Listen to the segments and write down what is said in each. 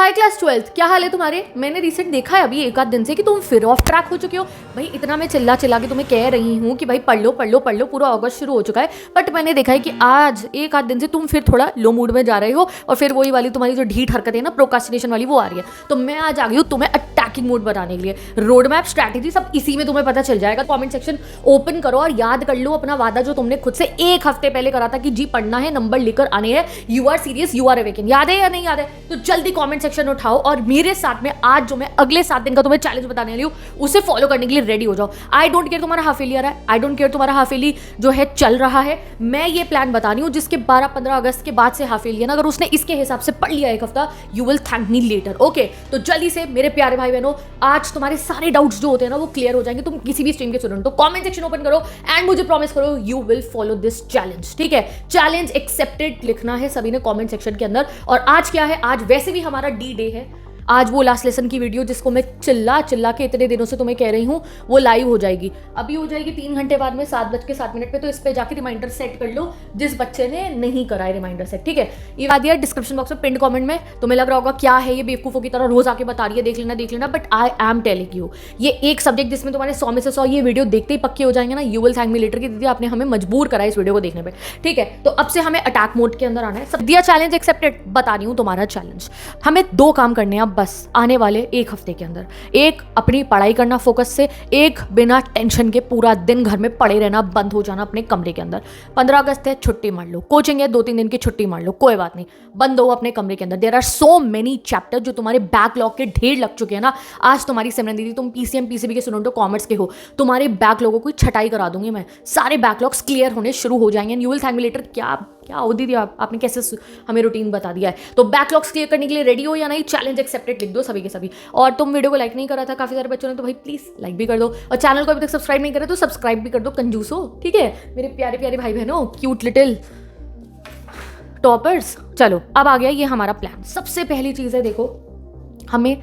High class 12th, क्या हाल है तुम्हारे? मैंने रिसेंट देखा है अभी एक आध दिन से कि तुम फिर ऑफ ट्रैक हो चुके हो। भाई इतना मैं चिल्ला चिल्ला के तुम्हें कह रही हूँ कि भाई पढ़ लो पढ़ लो पढ़ लो, पूरा अगस्त शुरू हो चुका है, बट मैंने देखा है कि आज एक आध दिन से तुम फिर थोड़ा लो मूड में जा रहे हो और फिर वही वाली तुम्हारी जो ढीठ हरकत है ना, प्रोकास्टिनेशन वाली, वो आ रही है। तो मैं आज आ गई हूँ तुम्हें अटैकिंग मूड बनाने के लिए। रोड मैप, स्ट्रैटेजी सब इसी में तुम्हें पता चल जाएगा। कमेंट सेक्शन ओपन करो और याद कर लो अपना वादा जो तुमने खुद से एक हफ्ते पहले करा था कि जी पढ़ना है, नंबर लेकर आने हैं, you are serious, you are awaken. याद है या नहीं याद है? तो जल्दी कमेंट सेक्शन उठाओ और मेरे साथ में आज जो मैं अगले 7 दिन का तुम्हें चैलेंज बताने वाली हूँ उसे फॉलो करने के लिए रेडी हो जाओ। आई डोंट केयर तुम्हारा हाफ ईयर है, आई डोंट केयर तुम्हारा हाफ ईयरली जो है चल रहा है। मैं ये प्लान बता रही हूँ जिसके 12-15 अगस्त के बाद से हाफ ईयरली है ना, अगर उसने इसके हिसाब से पढ़ लिया एक हफ्ता, you will thank me later. Okay, तो जल्दी से मेरे प्यारे भाई बहनों, आज तुम्हारे सारे डाउट्स जो होते हैं ना वो क्लियर हो जाएंगे। तुम किसी भी स्ट्रीम के स्टूडेंट, तो कमेंट सेक्शन ओपन करो एंड मुझे प्रॉमिस करो you will follow this challenge. ठीक है, चैलेंज एक्सेप्टेड लिखना है सभी ने कमेंट सेक्शन के अंदर। और आज क्या है, आज वैसे भी हमारा डी डे है। आज वो लास्ट लेसन की वीडियो जिसको मैं चिल्ला चिल्ला के इतने दिनों से तुम्हें कह रही हूँ वो लाइव हो जाएगी, अभी हो जाएगी 3 घंटे बाद में 7:07 पे। तो इस पे जाके रिमाइंडर सेट कर लो जिस बच्चे ने नहीं करा है रिमाइंडर सेट। ठीक है, ये बता दिया डिस्क्रिप्शन बॉक्स में पिन कमेंट में। तुम्हें लग रहा होगा क्या है ये बेवकूफों की तरह रोज आके बता रही है, देख लेना, but I am telling you, ये एक सब्जेक्ट जिसमें तुम्हारे 100 में से 100 ये वीडियो देखते ही पक्के हो जाएंगे ना, you will thank me later की दीदी आपने हमें मजबूर करा इस वीडियो को देखने पे। ठीक है, तो अब से हमें अटैक मोड के अंदर आना है। सब दिया चैलेंज एक्सेप्टेड, बता रही हूँ तुम्हारा चैलेंज। हमें 2 काम करने हैं बस आने वाले एक हफ्ते के अंदर। एक, अपनी पढ़ाई करना फोकस से, एक बिना टेंशन के पूरा दिन घर में पड़े रहना, बंद हो जाना अपने कमरे के अंदर। 15 अगस्त है, छुट्टी मार लो, कोचिंग है 2-3 दिन की छुट्टी मार लो, कोई बात नहीं, बंद हो अपने कमरे के अंदर। There are so many chapter जो तुम्हारे बैकलॉग के ढेर लग चुके हैं ना। आज तुम्हारी सिमरन दीदी, तुम पीसीएम पीसीबी के स्टूडेंट हो, कॉमर्स के हो, तुम्हारे बैकलॉगों की छटाई करा दूंगी मैं, सारे बैकलॉग्स क्लियर होने शुरू हो जाएंगे। You will thank me later. क्या हो दीदी आपने कैसे हमें रूटीन बता दिया है। तो बैकलॉग्स क्लियर करने के लिए रेडी हो या नहीं? चैलेंज एक्सेप्टेड लिख दो सभी के सभी। और तुम वीडियो को लाइक नहीं करा था काफी सारे बच्चों ने, तो भाई प्लीज लाइक भी कर दो, और चैनल को अभी तक सब्सक्राइब नहीं करे तो सब्सक्राइब भी कर दो, कंजूसो। ठीक है मेरे प्यारे प्यारे भाई बहनों, क्यूट लिटिल टॉपर्स। चलो अब आ गया ये हमारा प्लान। सबसे पहली चीज है, देखो हमें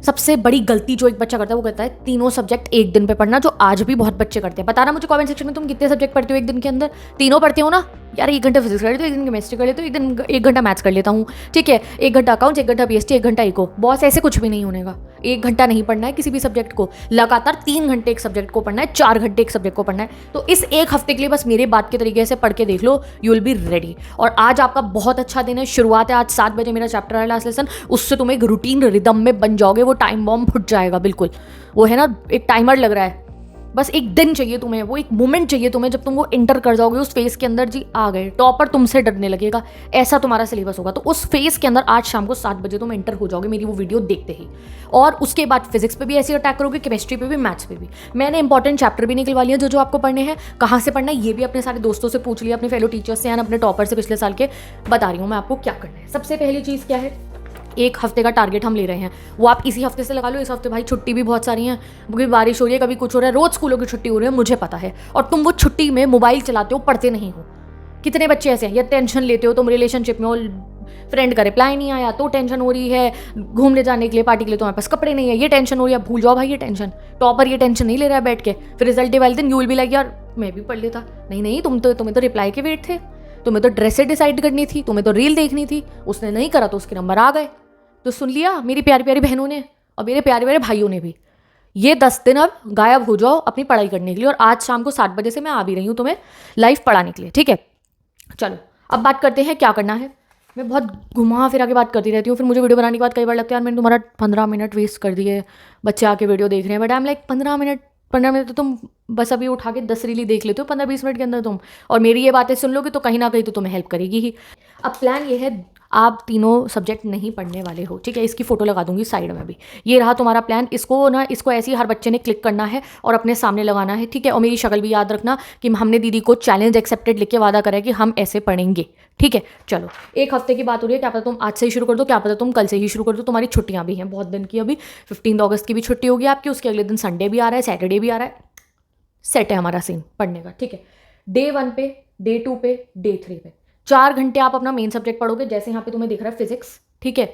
सबसे बड़ी गलती जो एक बच्चा करता है वो कहता है 3 सब्जेक्ट एक दिन पे पढ़ना, जो आज भी बहुत बच्चे करते हैं। बताना मुझे कमेंट सेक्शन में तुम कितने सब्जेक्ट पढ़ते हो एक दिन के अंदर? 3 पढ़ते हो ना यार? 1 घंटा फिजिक्स कर लेते हो, 1 दिन केमिस्ट्री कर लेते हो, 1 घंटा मैथ्स कर लेता हूँ। ठीक है, 1 घंटा अकाउंट्स, 1 घंटा बीएसटी, 1 घंटा इको। बॉस ऐसे कुछ भी नहीं होने का। 1 घंटा नहीं पढ़ना है किसी भी सब्जेक्ट को, लगातार 3 घंटे एक सब्जेक्ट को पढ़ना है, 4 घंटे एक सब्जेक्ट को पढ़ना है। तो इस एक हफ्ते के लिए बस मेरे बात के तरीके से पढ़ के देख लो, यू विल बी रेडी। और आज आपका बहुत अच्छा दिन है, शुरुआत है आज 7 बजे मेरा चैप्टर है लास्ट लेसन, उससे तुम एक रूटीन रिदम में बन जाओगे। वो टाइम बॉम्ब फुट जाएगा बिल्कुल, वो है ना, एक टाइमर लग रहा है, बस एक दिन चाहिए तुम्हें, वो एक मोमेंट चाहिए तुम्हें जब तुम वो एंटर कर जाओगे उस फेज के अंदर। जी आ गए, टॉपर तुमसे डरने लगेगा, ऐसा तुम्हारा सिलेबस होगा। तो उस फेज के अंदर आज शाम को 7 बजे तुम एंटर हो जाओगे मेरी वो वीडियो देखते ही। और उसके बाद फिजिक्स पे भी ऐसे अटैक करोगे, केमिस्ट्री पे भी, मैथ्स पे भी। मैंने इंपॉर्टेंट चैप्टर भी निकलवा लिया जो आपको पढ़ने हैं। कहाँ से पढ़ना है ये भी अपने सारे दोस्तों से पूछ लिया, अपने फेलो टीचर्स से, अपने टॉपर से पिछले साल के। बता रही हूँ मैं आपको क्या करना है। सबसे पहली चीज़ क्या है, एक हफ्ते का टारगेट हम ले रहे हैं, वो आप इसी हफ्ते से लगा लो। इस हफ्ते भाई छुट्टी भी बहुत सारी हैं, कभी बारिश हो रही है, कभी कुछ हो रहा है, रोज स्कूलों की छुट्टी हो रही है, मुझे पता है। और तुम वो छुट्टी में मोबाइल चलाते हो, पढ़ते नहीं हो। कितने बच्चे ऐसे हैं, या टेंशन लेते हो, तुम रिलेशनशिप में हो, फ्रेंड का रिप्लाई नहीं आया तो टेंशन हो रही है, घूमने जाने के लिए पार्टी के लिए तुम्हारे पास कपड़े नहीं है, ये टेंशन हो रही है। भूल जाओ भाई ये टेंशन, टॉपर ये टेंशन नहीं ले रहा है बैठ के। फिर रिजल्ट डे वाले दिन यू विल बी लाइक यार मैं भी पढ़ लेता। नहीं, तुम्हें तो रिप्लाई के वेट थे, तुम्हें तो ड्रेसें डिसाइड करनी थी, तुम्हें तो रील देखनी थी, उसने नहीं करा तो उसके नंबर आ गए। तो सुन लिया मेरी प्यारी प्यारी बहनों ने और मेरे प्यारे प्यारे भाइयों ने भी, ये 10 दिन अब गायब हो जाओ अपनी पढ़ाई करने के लिए। और आज शाम को 7 बजे से मैं आ भी रही हूँ तुम्हें लाइव पढ़ाने के लिए। ठीक है, चलो अब बात करते हैं क्या करना है। मैं बहुत घुमा फिरा के बात करती रहती हूँ, फिर मुझे वीडियो बनाने के बाद कई बार लगता है यार मैंने तुम्हारा 15 मिनट वेस्ट कर दिए, बच्चे आके वीडियो देख रहे हैं। But I am like 15 minute तो तुम बस अभी उठा के 10 रीली देख लेते हो 15-20 मिनट के अंदर तुम, और मेरी ये बातें सुन लोगे तो कहीं ना कहीं तो तुम्हें हेल्प करेगी ही। अब प्लान ये है, आप 3 सब्जेक्ट नहीं पढ़ने वाले हो। ठीक है, इसकी फोटो लगा दूंगी साइड में भी। ये रहा तुम्हारा प्लान। इसको ऐसे ही हर बच्चे ने क्लिक करना है और अपने सामने लगाना है। ठीक है, और मेरी शक्ल भी याद रखना कि हमने दीदी को चैलेंज एक्सेप्टेड लिख के वादा करा है कि हम ऐसे पढ़ेंगे। ठीक है, चलो एक हफ्ते की बात हो रही है, क्या पता तुम आज से ही शुरू कर दो, क्या पता तुम कल से ही शुरू कर दो। तुम्हारी छुट्टियां भी हैं बहुत दिन की, अभी 15 अगस्त की भी छुट्टी होगी आपकी, उसके अगले दिन संडे भी आ रहा है, सैटरडे भी आ रहा है। सेट है हमारा सीन पढ़ने का। ठीक है, डे 1 पे, डे 2 पे, डे 3 पे 4 घंटे आप अपना मेन सब्जेक्ट पढ़ोगे, जैसे यहाँ पे तुम्हें दिख रहा है फिजिक्स। ठीक है,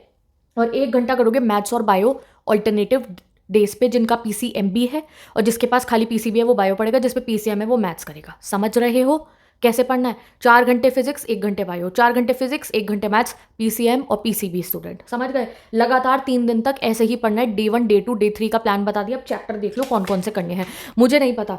और 1 घंटा करोगे मैथ्स और बायो ऑल्टरनेटिव डेज पे, जिनका पीसीएम भी है, और जिसके पास खाली पीसीबी है वो बायो पढ़ेगा, जिस पे पीसीएम है वो मैथ्स करेगा। समझ रहे हो? कैसे पढ़ना है? 4 घंटे फिजिक्स, 1 घंटे बायो, 4 घंटे फिजिक्स, 1 घंटे मैथ्स, पीसीएम और पीसीबी स्टूडेंट, समझ गए? लगातार 3 दिन तक ऐसे ही पढ़ना है। डे 1, डे 2, डे 3 का प्लान बता दिया। अब चैप्टर देख लो कौन कौन से करने हैं। मुझे नहीं पता,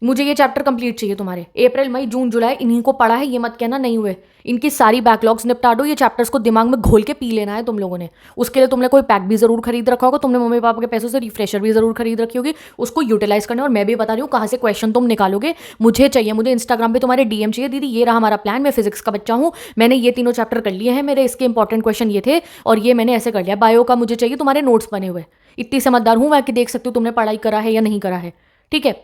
मुझे ये चैप्टर कंप्लीट चाहिए तुम्हारे। अप्रैल, मई, जून, जुलाई इन्हीं को पढ़ा है, ये मत कहना नहीं हुए। इनकी सारी बैकलॉग्स निपटा दो। ये चैप्टर्स को दिमाग में घोल के पी लेना है तुम लोगों ने। उसके लिए तुमने कोई पैक भी जरूर खरीद रखा होगा, तुमने मम्मी पापा के पैसों से रिफ्रेशर भी जरूर खरीद रखी होगी, उसको यूटिलाइज करना। और मैं भी बता रही हूँ कहाँ से क्वेश्चन तुम निकालोगे, मुझे चाहिए। मुझे इंस्टाग्राम पे तुम्हारे डीएम चाहिए, दीदी ये रहा हमारा प्लान, मैं फिजिक्स का बच्चा हूँ, मैंने ये तीनों चैप्टर कर लिए हैं, मेरे इसके इंपॉर्टेंट क्वेश्चन ये थे और ये मैंने ऐसे कर लिया। बायो का मुझे चाहिए तुम्हारे नोट्स बने हुए। इतनी समझदार हूँ मैं कि देख सकती हूँ तुमने पढ़ाई करा है या नहीं करा है, ठीक है?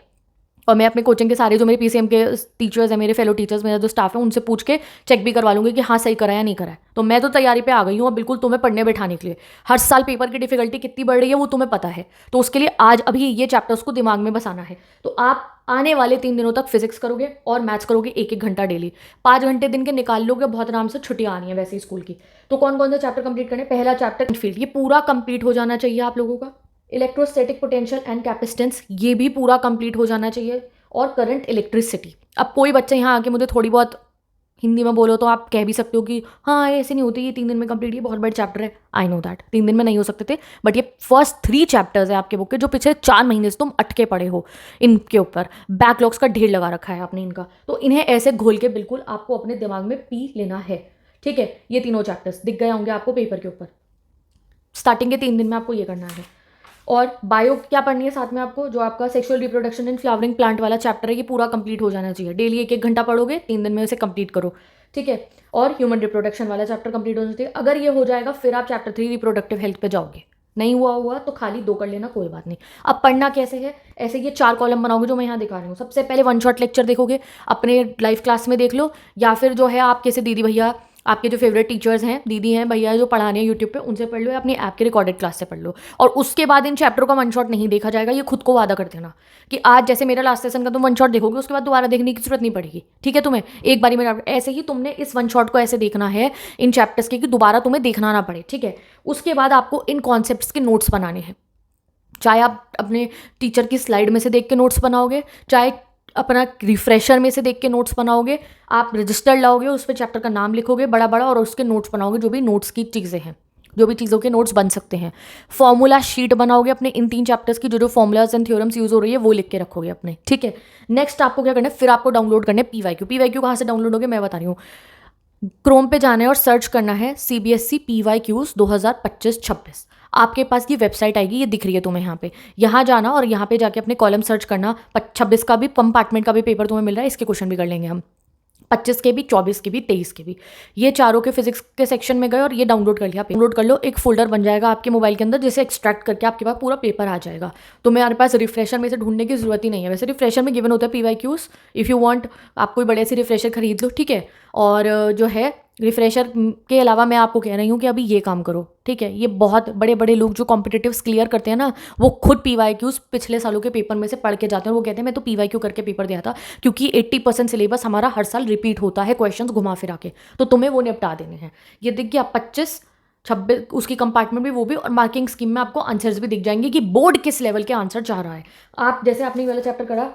और मैं अपने कोचिंग के सारे जो मेरे पीसीएम के टीचर्स हैं, मेरे फेलो टीचर्स, मेरा जो स्टाफ है, उनसे पूछ के चेक भी करवा लूंगी कि हाँ सही करा या नहीं करा है। तो मैं तो तैयारी पे आ गई हूँ अब बिल्कुल तुम्हें पढ़ने बैठाने के लिए। हर साल पेपर की डिफिकल्टी कितनी बढ़ रही है वो तुम्हें पता है, तो उसके लिए आज अभी ये चैप्टर्स को दिमाग में बसाना है। तो आप आने वाले 3 दिनों तक फिजिक्स करोगे और मैथ्स करोगे 1-1 घंटा डेली। 5 घंटे दिन के निकाल लोगे, बहुत आराम से छुट्टियां आनी है वैसे ही स्कूल की। तो कौन कौन से चैप्टर कंप्लीट करने? पहला चैप्टर फील्ड, ये पूरा कंप्लीट हो जाना चाहिए आप लोगों का। इलेक्ट्रोस्टैटिक पोटेंशियल एंड कैपेसिटेंस, ये भी पूरा कंप्लीट हो जाना चाहिए। और करंट इलेक्ट्रिसिटी। अब कोई बच्चा यहाँ आके मुझे थोड़ी बहुत हिंदी में बोलो तो आप कह भी सकते हो कि हाँ ऐसे नहीं होती, ये 3 दिन में कंप्लीट, ये बहुत बड़े चैप्टर है। आई नो दैट 3 दिन में नहीं हो सकते थे, बट ये फर्स्ट 3 चैप्टर्स है आपके बुक के जो पिछले 4 महीने से तुम अटके पड़े हो। इनके ऊपर बैकलॉग्स का ढेर लगा रखा है आपने इनका, तो इन्हें ऐसे घोल के बिल्कुल आपको अपने दिमाग में पी लेना है, ठीक है? ये तीनों चैप्टर्स दिख गए होंगे आपको पेपर के ऊपर। स्टार्टिंग के 3 दिन में आपको ये करना है। और बायो क्या पढ़नी है साथ में आपको? जो आपका sexual reproduction and flowering plant वाला चैप्टर है, ये पूरा कंप्लीट हो जाना चाहिए। डेली 1-1 घंटा पढ़ोगे, 3 दिन में इसे कंप्लीट करो, ठीक है? और ह्यूमन रिप्रोडक्शन वाला चैप्टर कंप्लीट होना चाहिए। अगर ये हो जाएगा फिर आप चैप्टर 3 रिप्रोडक्टिव हेल्थ पे जाओगे। नहीं हुआ तो खाली 2 कर लेना, कोई बात नहीं। अब पढ़ना कैसे है? ऐसे ये 4 कॉलम बनाओगे जो मैं यहाँ दिखा रही हूँ। सबसे पहले 1 शॉट लेक्चर देखोगे, अपने लाइव क्लास में देख लो, या फिर जो है आप किसी दीदी भैया, आपके जो फेवरेट टीचर्स हैं, दीदी हैं, भैया जो पढ़ाने हैं यूट्यूब पे, उनसे पढ़ लो या अपनी ऐप के रिकॉर्डेड क्लास से पढ़ लो। और उसके बाद इन चैप्टरों का 1 शॉट नहीं देखा जाएगा, ये खुद को वादा कर देना कि आज जैसे मेरा लास्ट सेशन का तुम 1 शॉट देखोगे, उसके बाद दोबारा देखने की जरूरत नहीं पड़ेगी, ठीक है? तुम्हें एक बारी मेरा ऐसे ही तुमने इस 1 शॉट को ऐसे देखना है इन चैप्टर्स के कि दोबारा तुम्हें देखना ना पड़े, ठीक है? उसके बाद आपको इन कॉन्सेप्ट्स के नोट्स बनाने हैं। चाहे आप अपने टीचर की स्लाइड में से देख के नोट्स बनाओगे, चाहे अपना रिफ्रेशर में से देख के नोट्स बनाओगे, आप रजिस्टर लाओगे, उस पर चैप्टर का नाम लिखोगे बड़ा बड़ा और उसके नोट्स बनाओगे, जो भी नोट्स की चीज़ें हैं, जो भी चीज़ों के नोट्स बन सकते हैं। फॉर्मूला शीट बनाओगे अपने इन 3 चैप्टर्स की, जो फॉर्मूलाज एंड थ्योरम्स यूज हो रही है वो लिख के रखोगे अपने, ठीक है? नेक्स्ट आपको क्या करना है? फिर आपको डाउनलोड करना है पीवाईक्यू। पीवाईक्यू कहाँ से डाउनलोड होगे मैं बता रही हूँ। क्रोम पे जाना है और सर्च करना है CBSE PYQs 2025-26। आपके पास ये वेबसाइट आएगी, ये दिख रही है तुम्हें यहाँ पे। यहाँ जाना और यहाँ पे जाके अपने कॉलम सर्च करना। 26 का भी कंपार्टमेंट का भी पेपर तुम्हें मिल रहा है, इसके क्वेश्चन भी कर लेंगे हम। 25 के भी, 24 के भी, 23 के भी। ये चारों के फिजिक्स के सेक्शन में गए और ये डाउनलोड कर लिया। डाउनलोड कर लो, एक फोल्डर बन जाएगा आपके मोबाइल के अंदर, जिसे एक्सट्रैक्ट करके आपके पास पूरा पेपर आ जाएगा। तो मेरे पास रिफ्रेशर में से ढूंढने की जरूरत ही नहीं है। वैसे रिफ्रेशर में गिवन होता है PYQs, इफ़ यू वांट आप कोई बड़े से रिफ्रेशर खरीद लो, ठीक है? और जो है रिफ्रेशर के अलावा मैं आपको कह रही हूँ कि अभी ये काम करो, ठीक है? ये बहुत बड़े बड़े लोग जो कॉम्पिटिटिव्स क्लियर करते हैं ना, वो खुद PYQs पिछले सालों के पेपर में से पढ़ के जाते हैं और वो कहते हैं मैं तो PYQ करके पेपर दिया था, क्योंकि 80% सिलेबस हमारा हर साल रिपीट होता है क्वेश्चंस घुमा फिरा के, तो तुम्हें वो निपटा देने हैं। ये दिख गया 25, 26 उसकी कंपार्टमेंट भी, वो भी, और मार्किंग स्कीम में आपको आंसर्स भी दिख जाएंगे कि बोर्ड किस लेवल के आंसर चाह रहा है। आप जैसे आपने वाला चैप्टर करा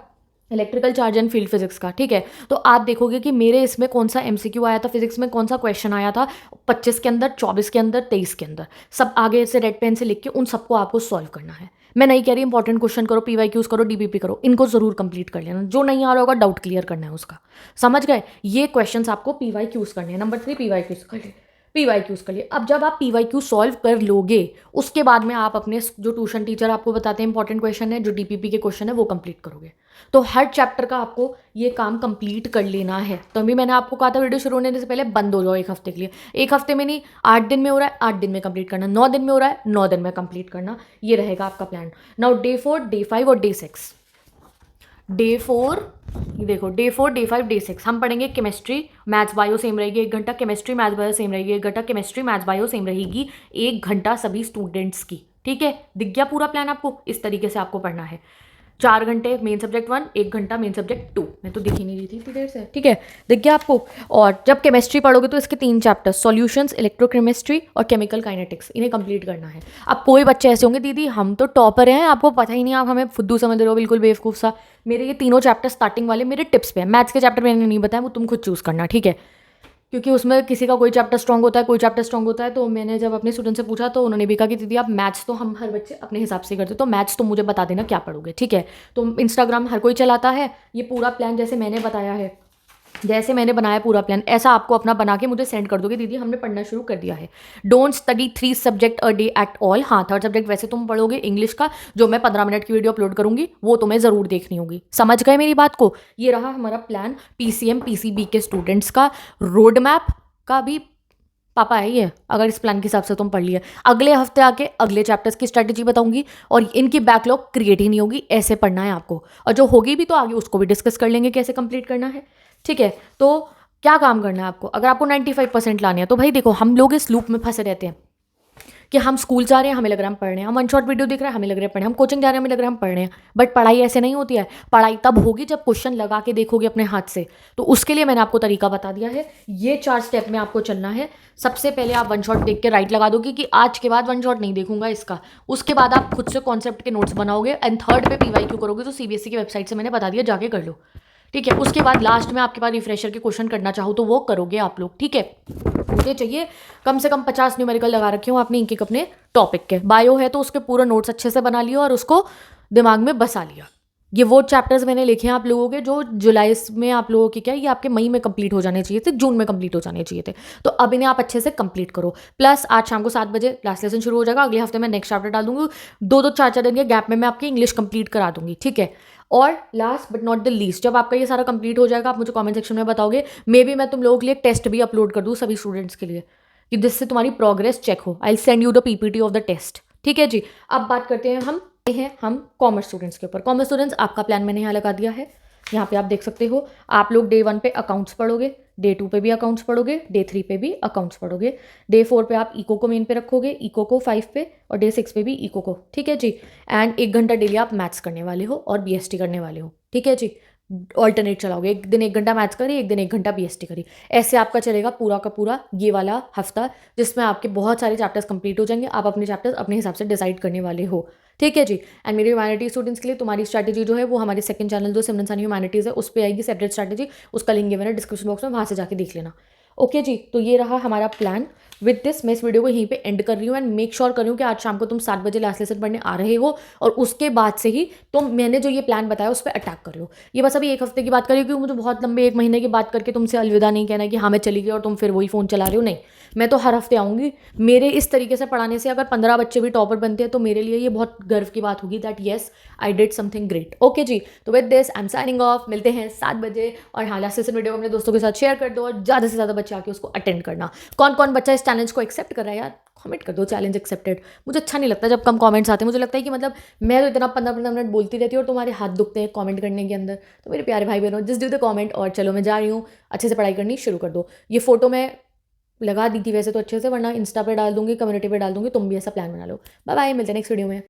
electrical charge and field physics का, ठीक है? तो आप देखोगे कि मेरे इसमें कौन सा MCQ आया था, फिजिक्स में कौन सा क्वेश्चन आया था 25 के अंदर, 24 के अंदर, 23 के अंदर, सब आगे से रेड पेन से लिख के उन सबको आपको सॉल्व करना है। मैं नहीं कह रही इंपॉर्टेंट क्वेश्चन करो, PYQs करो, DBP करो, इनको जरूर कंप्लीट कर लेना। जो नहीं आ रहा होगा डाउट क्लियर करना है उसका, समझ गए? ये क्वेश्चन आपको PYQs करने हैं। नंबर 3 PYQs कर लिए, PYQs कर लिए। अब जब आप PYQ सॉल्व कर लोगे, उसके बाद में आप अपने जो ट्यूशन टीचर आपको बताते हैं इंपॉर्टेंट क्वेश्चन है, जो DPP के क्वेश्चन है, वो कंप्लीट करोगे। तो हर चैप्टर का आपको ये काम कंप्लीट कर लेना है। तो अभी मैंने आपको कहा था वीडियो शुरू होने से पहले बंद हो जाओ 1 हफ्ते के लिए। 1 हफ्ते में नहीं, 8 दिन में हो रहा है 8 दिन में कंप्लीट करना, 9 दिन में हो रहा है 9 दिन में कंप्लीट करना। ये रहेगा आपका प्लान। नाउ डे 4, डे 5 और डे 6। डे 4 देखो, डे 4, डे 5, डे 6 हम पढ़ेंगे केमिस्ट्री, मैथ्स, बायो सेम रहेगी 1 घंटा, केमिस्ट्री मैथ्स बायो सेम रहेगी 1 घंटा, केमिस्ट्री मैथ्स बायो सेम रहेगी 1 घंटा सभी स्टूडेंट्स की, ठीक है? दिख गया पूरा प्लान आपको? इस तरीके से आपको पढ़ना है। 4 घंटे मेन सब्जेक्ट 1, 1 घंटा मेन सब्जेक्ट 2। मैं तो दिख ही नहीं रही थी इतनी देर से, ठीक है, दिख गया आपको। और जब केमिस्ट्री पढ़ोगे तो इसके 3 चैप्टर, सॉल्यूशंस, इलेक्ट्रोकेमिस्ट्री और केमिकल काइनेटिक्स, इन्हें कंप्लीट करना है। अब कोई बच्चे ऐसे होंगे, दीदी हम तो टॉपर हैं, आपको पता ही नहीं, आप हमें फुद्दू समझ रहे हो, बिल्कुल बेवकूफ़ सा। मेरे ये तीनों चैप्टर स्टार्टिंग वाले मेरे टिप्स पे हैं। मैथ्स के चैप्टर मैंने नहीं बताया, वो तुम खुद चूज़ करना, ठीक है, क्योंकि उसमें किसी का कोई चैप्टर स्ट्रॉन्ग होता है, कोई चैप्टर स्ट्रॉन्ग होता है। तो मैंने जब अपने स्टूडेंट से पूछा तो उन्होंने भी कहा कि दीदी आप मैथ्स तो हम हर बच्चे अपने हिसाब से करते, तो मैथ्स तो मुझे बता देना क्या पढ़ोगे, ठीक है। तो इंस्टाग्राम हर कोई चलाता है, ये पूरा प्लान जैसे मैंने बताया है, जैसे मैंने बनाया पूरा प्लान, ऐसा आपको अपना बना के मुझे सेंड कर दोगे, दीदी हमने पढ़ना शुरू कर दिया है। Don't study 3 subject a day at all. हाँ, 3rd सब्जेक्ट वैसे तुम पढ़ोगे इंग्लिश का, जो मैं 15 मिनट की वीडियो अपलोड करूंगी वो तुम्हें ज़रूर देखनी होगी। समझ गए मेरी बात को? ये रहा हमारा प्लान पीसीएम पीसीबी के स्टूडेंट्स का। रोड मैप का भी पापा है ये, अगर इस प्लान के हिसाब से तुम पढ़ लिया। अगले हफ्ते आके अगले चैप्टर्स की स्ट्रैटेजी बताऊंगी, और इनकी बैकलॉग क्रिएट ही नहीं होगी, ऐसे पढ़ना है आपको। और जो होगी भी तो आगे उसको भी डिस्कस कर लेंगे कैसे कंप्लीट करना है, ठीक है। तो क्या काम करना है आपको? अगर आपको 95% लाने हैं तो भाई देखो, हम लोग इस लूप में फंसे रहते हैं कि हम स्कूल जा रहे हैं, हमें लग रहा है हम पढ़ रहे हैं, हम वन शॉट वीडियो देख रहे हैं, हमें लग रहा है पढ़ रहे हैं, हम कोचिंग जा रहे हैं, हमें लग रहा है हम पढ़ रहे हैं। बट पढ़ाई ऐसे नहीं होती है। पढ़ाई तब होगी जब क्वेश्चन लगा के देखोगे अपने हाथ से। तो उसके लिए मैंने आपको तरीका बता दिया है। ये 4 स्टेप में आपको चलना है। सबसे पहले आप वन शॉट देख के राइट लगा दोगे कि आज के बाद वन शॉट नहीं देखूंगा इसका। उसके बाद आप खुद से कॉन्सेप्ट के नोट्स बनाओगे, एंड 3rd पे पीवाईक्यू करोगे, तो सीबीएसई की वेबसाइट से मैंने बता दिया, जाके कर लो, ठीक है। उसके बाद लास्ट में आपके पास रिफ्रेशर के क्वेश्चन करना चाहो तो वो करोगे आप लोग, ठीक है। मुझे चाहिए कम से कम 50 न्यूमेरिकल लगा रखे हो आपने एक अपने टॉपिक के। बायो है तो उसके पूरा नोट्स अच्छे से बना लिया और उसको दिमाग में बसा लिया। ये वो चैप्टर्स मैंने लिखे हैं आप लोगों के, जो जुलाई में आप लोगों के क्या, ये आपके मई में कंप्लीट हो जाने चाहिए थे, जून में कंप्लीट हो जाने चाहिए थे। तो अब इन्हें आप अच्छे से कंप्लीट करो। प्लस आज शाम को 7 बजे क्लास लेसन शुरू हो जाएगा। अगले हफ्ते मैं नेक्स्ट चैप्टर डाल दूंगी। 2-2 4-4 दिन के गैप में मैं आपकी इंग्लिश कंप्लीट करा दूंगी, ठीक है। और last but not the least, जब आपका ये सारा कंप्लीट हो जाएगा, आप मुझे कमेंट सेक्शन में बताओगे। मे बी मैं तुम लोगों के लिए टेस्ट भी अपलोड कर दूँ सभी स्टूडेंट्स के लिए, कि जिससे तुम्हारी प्रोग्रेस चेक हो। I send you the PPT of the test, ठीक है जी। अब बात करते हैं हम कॉमर्स स्टूडेंट्स के ऊपर। कॉमर्स स्टूडेंट्स, आपका प्लान मैंने यहाँ लगा दिया है। यहाँ पे आप देख सकते हो, आप लोग डे 1 पे अकाउंट्स पढ़ोगे, डे 2 पे भी अकाउंट्स पढ़ोगे, डे 3 पे भी अकाउंट्स पढ़ोगे, डे 4 पे आप इको को मेन पे रखोगे, इको को 5 पे, और डे 6 पे भी इको को, ठीक है जी। एंड 1 घंटा डेली आप मैथ्स करने वाले हो और बीएसटी करने वाले हो, ठीक है जी। ऑल्टरनेट चलाओगे, एक दिन 1 घंटा मैथ्स करी, एक दिन 1 घंटा बीएसटी करी। ऐसे आपका चलेगा पूरा का पूरा ये वाला हफ्ता, जिसमें आपके बहुत सारे चैप्टर्स कंप्लीट हो जाएंगे। आप अपने चैप्टर्स अपने हिसाब से डिसाइड करने वाले हो, ठीक है जी। एंड मेरे ह्यूमैनिटी स्टूडेंट्स के लिए तुम्हारी स्ट्रैटेजी जो है वो हमारे सेकंड चैनल जो सिमरन सानी ह्यूमैनिटीज़ है उस पर आएगी, सेपरेट स्ट्रैटेजी। उसका लिंक गिवन है डिस्क्रिप्शन बॉक्स में, वहाँ से जाके देख लेना। ओके जी, तो ये रहा हमारा प्लान। विद दिस मैं इस वीडियो को यहीं पे एंड कर रही हूँ, एंड मेक श्योर कर रही हूँ कि आज शाम को तुम 7 बजे लास्ट लेसन पढ़ने आ रहे हो, और उसके बाद से ही तुम मैंने जो ये प्लान बताया उस पर अटैक कर रहे हो। ये बस अभी 1 हफ्ते की बात करी, क्योंकि मुझे बहुत लंबे 1 महीने की बात करके तुमसे अलविदा नहीं कहना है कि हाँ मैं चली गई और तुम फिर वही फ़ोन चला रहे हो। नहीं, मैं तो हर हफ्ते आऊँगी। मेरे इस तरीके से पढ़ाने से अगर 15 बच्चे भी टॉपर बनते हैं तो मेरे लिए ये बहुत गर्व की बात होगी, that yes I did something great. Okay जी, तो with this I am signing off. मिलते हैं 7 बजे। और हाँ, लास्ट सेशन वीडियो को अपने दोस्तों के साथ शेयर कर दो, और ज़्यादा से ज़्यादा बच्चे आके उसको अटेंड करना। कौन कौन बच्चा इस चैलेंज को एक्सेप्ट कर रहा है यार, कमेंट कर दो चैलेंज एक्सेप्टेड। मुझे अच्छा नहीं लगता जब कम कमेंट्स आते हैं। मुझे लगता है कि मतलब मैं तो इतना 15-15 मिनट बोलती रहती हूँ और तुम्हारे हाथ दुखते हैं कमेंट करने के अंदर। तो मेरे प्यारे भाई बहनों, जस्ट डू द कमेंट। और चलो मैं जा रही हूँ, अच्छे से पढ़ाई करनी शुरू कर दो। ये फोटो मैं लगा दी थी वैसे तो अच्छे से, वरना इंस्टा पे डाल दूंगी, कम्युनिटी पे डाल दूंगी, तुम भी ऐसा प्लान बना लो। बाय बाय, मिलते हैं नेक्स्ट वीडियो में।